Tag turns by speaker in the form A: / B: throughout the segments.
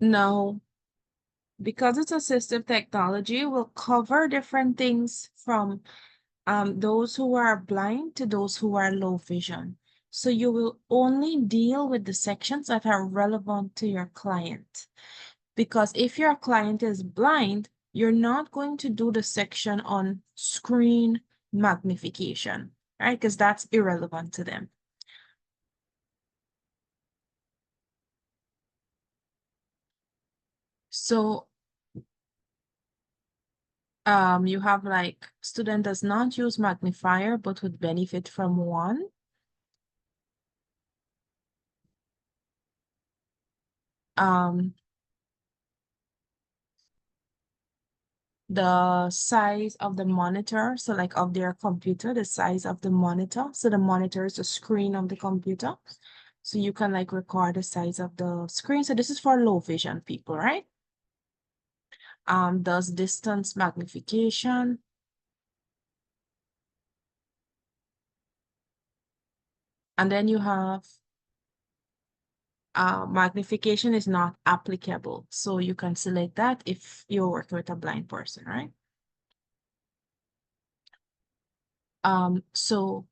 A: Now, because it's assistive technology, we'll cover different things from those who are blind to those who are low vision. So you will only deal with the sections that are relevant to your client. Because if your client is blind, you're not going to do the section on screen magnification, right? Because that's irrelevant to them. So you have like student does not use magnifier but would benefit from one. The size of the monitor, so like of their computer, the size of the monitor. So the monitor is the screen of the computer. So you can like record the size of the screen. So this is for low vision people, right? Does distance magnification. And then you have magnification is not applicable. So you can select that if you're working with a blind person, right? So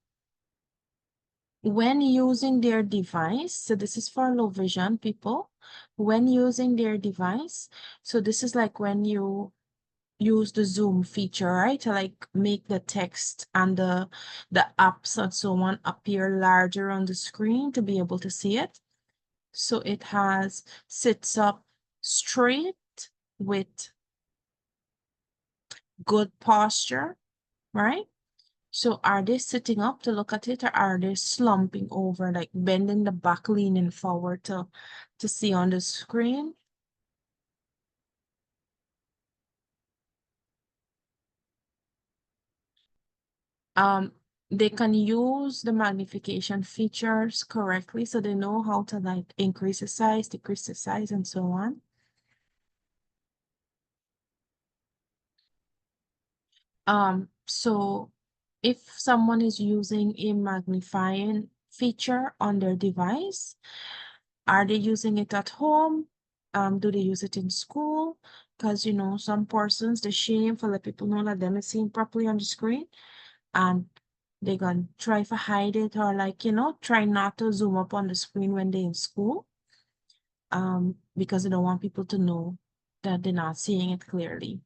A: when using their device, so this is for low vision people, when using their device, so this is like when you use the zoom feature, right, to like make the text and the apps and so on appear larger on the screen to be able to see it. So it has sits up straight with good posture, right? So are they sitting up to look at it, or are they slumping over, like bending the back, leaning forward to see on the screen? Um, they can use the magnification features correctly, so they know how to like increase the size, decrease the size, and so on. So if someone is using a magnifying feature on their device, are they using it at home? Do they use it in school? Because you know, some persons, the shame for let people know that them is seeing properly on the screen, and they're gonna try to hide it, or like, you know, try not to zoom up on the screen when they're in school. Because they don't want people to know that they're not seeing it clearly.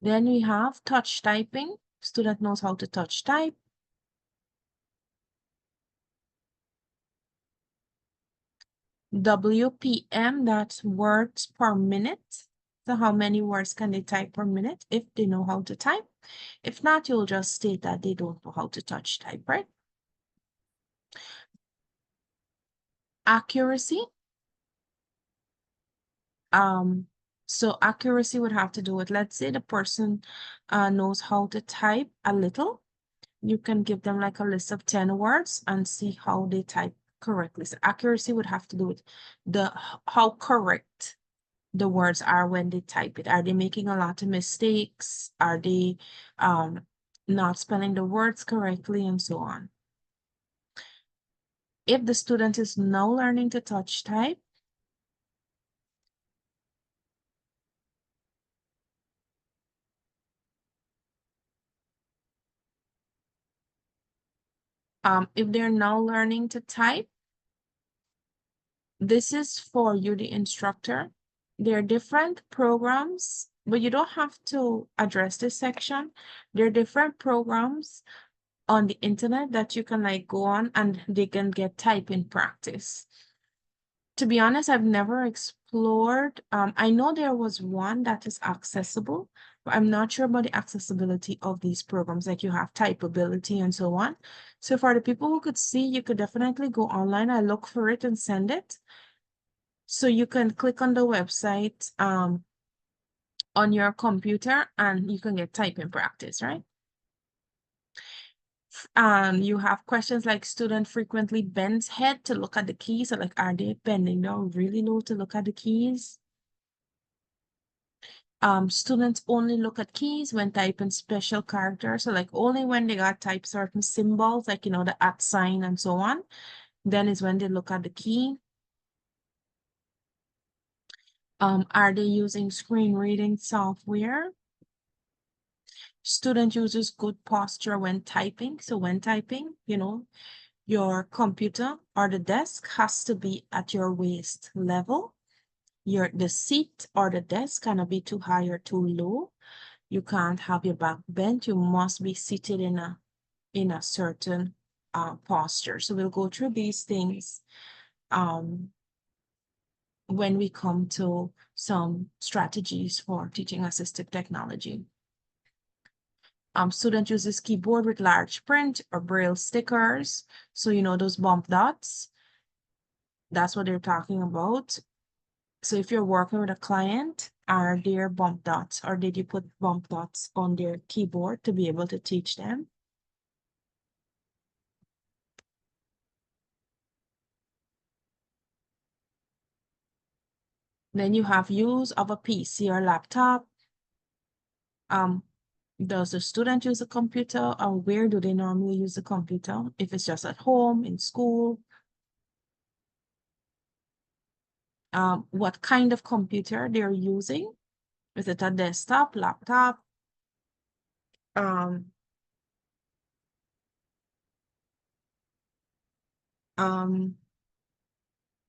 A: Then we have touch typing. Student knows how to touch type. WPM, that's words per minute. So how many words can they type per minute if they know how to type? If not, you'll just state that they don't know how to touch type, right? Accuracy. So accuracy would have to do with, let's say the person knows how to type a little. You can give them like a list of 10 words and see how they type correctly. So accuracy would have to do with the how correct the words are when they type it. Are they making a lot of mistakes? Are they not spelling the words correctly, and so on? If the student is now learning to touch type, if they're now learning to type, this is for you, the instructor. There are different programs, but you don't have to address this section. There are different programs on the internet that you can like go on and they can get typing practice. To be honest, I've never explored. I know there was one that is accessible, but I'm not sure about the accessibility of these programs. Like you have typeability and so on. So for the people who could see, you could definitely go online. I look for it and send it. So you can click on the website on your computer and you can get typing practice, right? You have questions like student frequently bends head to look at the keys. So like, are they bending down really low to look at the keys? Students only look at keys when typing special characters. So like only when they got type certain symbols, like, the @ sign and so on, then is when they look at the key. Are they using screen reading software? Student uses good posture when typing. So when typing, your computer or the desk has to be at your waist level. The seat or the desk cannot be too high or too low. You can't have your back bent. You must be seated in a certain posture. So we'll go through these things when we come to some strategies for teaching assistive technology. Student uses keyboard with large print or braille stickers. So those bump dots, that's what they're talking about. So if you're working with a client, are there bump dots, or did you put bump dots on their keyboard to be able to teach them? Then you have use of a PC or laptop. Does the student use a computer, or where do they normally use the computer? If it's just at home, in school. What kind of computer they're using? Is it a desktop, laptop? Um, um,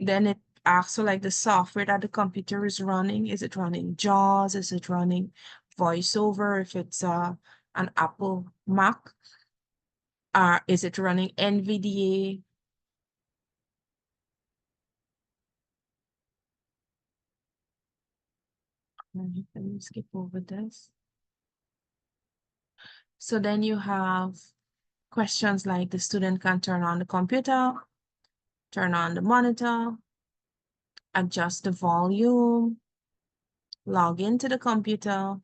A: then it asks for like the software that the computer is running. Is it running JAWS? Is it running VoiceOver if it's an Apple Mac? Is it running NVDA? Let me skip over this. So then you have questions like the student can turn on the computer, turn on the monitor, adjust the volume, log into the computer.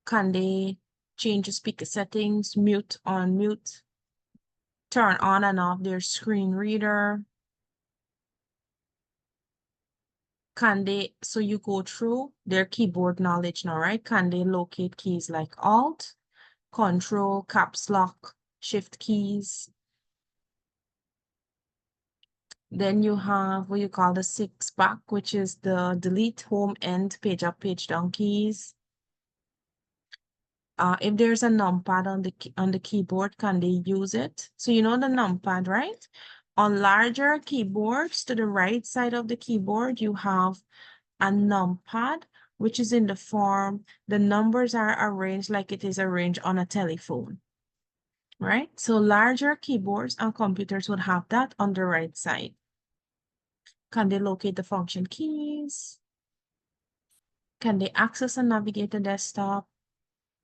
A: Can they change the speaker settings, mute, on mute, turn on and off their screen reader? Can they, so you go through their keyboard knowledge now, right? Can they locate keys like Alt, Control, Caps Lock, Shift keys? Then you have what you call the 6-back, which is the delete, home, end, page up, page down keys. If there's a numpad on the keyboard, can they use it? So you know the numpad, right? On larger keyboards to the right side of the keyboard, you have a numpad, which is in the form, the numbers are arranged like it is arranged on a telephone, right? So larger keyboards and computers would have that on the right side. Can they locate the function keys? Can they access and navigate the desktop?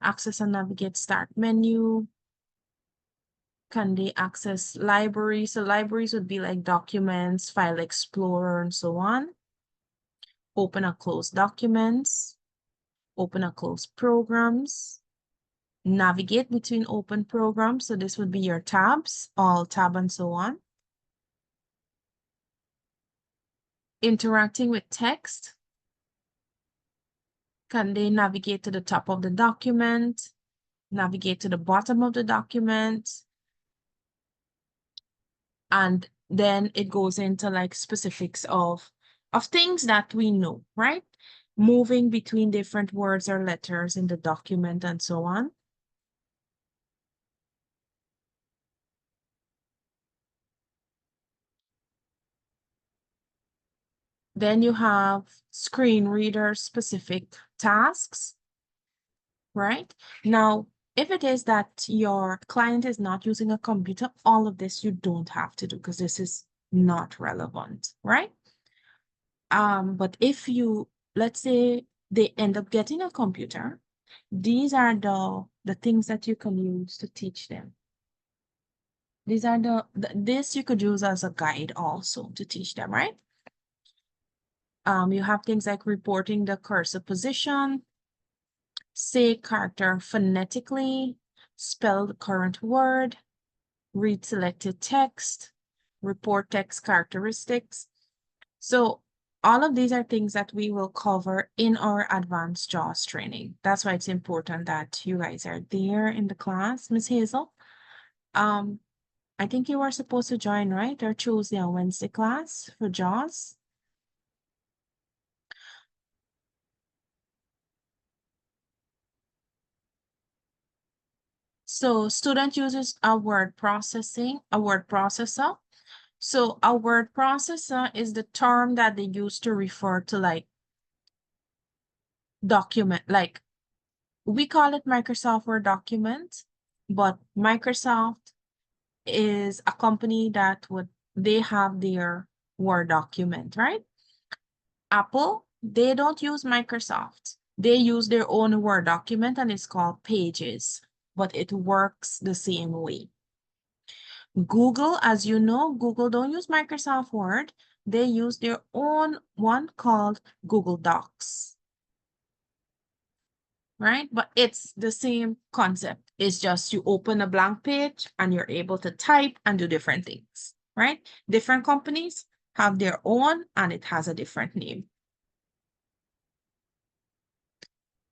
A: Access and navigate start menu? Can they access libraries? So libraries would be like documents, file explorer, and so on. Open and close documents, open and close programs, navigate between open programs. So this would be your tabs, all tab and so on. Interacting with text. Can they navigate to the top of the document, navigate to the bottom of the document? And then it goes into like specifics of things that we know, right? Moving between different words or letters in the document and so on. Then you have screen reader specific tasks, right? Now, if it is that your client is not using a computer, all of this you don't have to do because this is not relevant, right? But if you, let's say they end up getting a computer, these are the things that you can use to teach them. These are this you could use as a guide also to teach them, right? You have things like reporting the cursor position, say character phonetically, spell the current word, read selected text, report text characteristics. So all of these are things that we will cover in our advanced JAWS training. That's why it's important that you guys are there in the class. Miss Hazel, um, I think you were supposed to join, right? Or Tuesday and Wednesday class for JAWS. So student uses a word processor. So a word processor is the term that they use to refer to like document, like we call it Microsoft Word document, but Microsoft is a company that they have their Word document, right? Apple, they don't use Microsoft. They use their own Word document and it's called Pages, but it works the same way. Google, as you know, Google don't use Microsoft Word. They use their own one called Google Docs, right? But it's the same concept. It's just you open a blank page and you're able to type and do different things, right? Different companies have their own and it has a different name.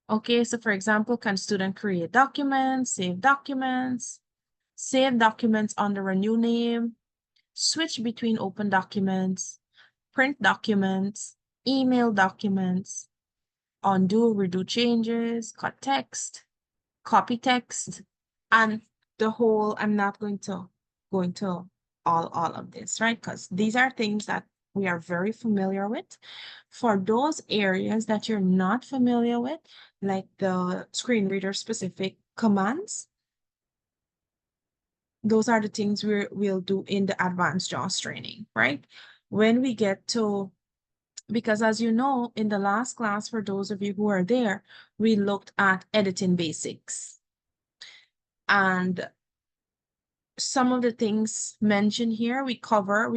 A: Okay, so for example, can student create documents, save documents under a new name, switch between open documents, print documents, email documents, undo, redo changes, cut text, copy text, and the whole, I'm not going to go into all of this, right? Because these are things that we are very familiar with. For those areas that you're not familiar with, like the screen reader specific commands, those are the things we'll do in the advanced JAWS training, right? When we get to, because as you know, in the last class, for those of you who are there, we looked at editing basics. And some of the things mentioned here, we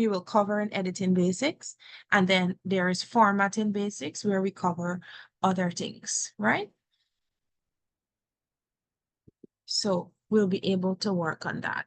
A: will cover in editing basics. And then there is formatting basics where we cover other things, right? So we'll be able to work on that.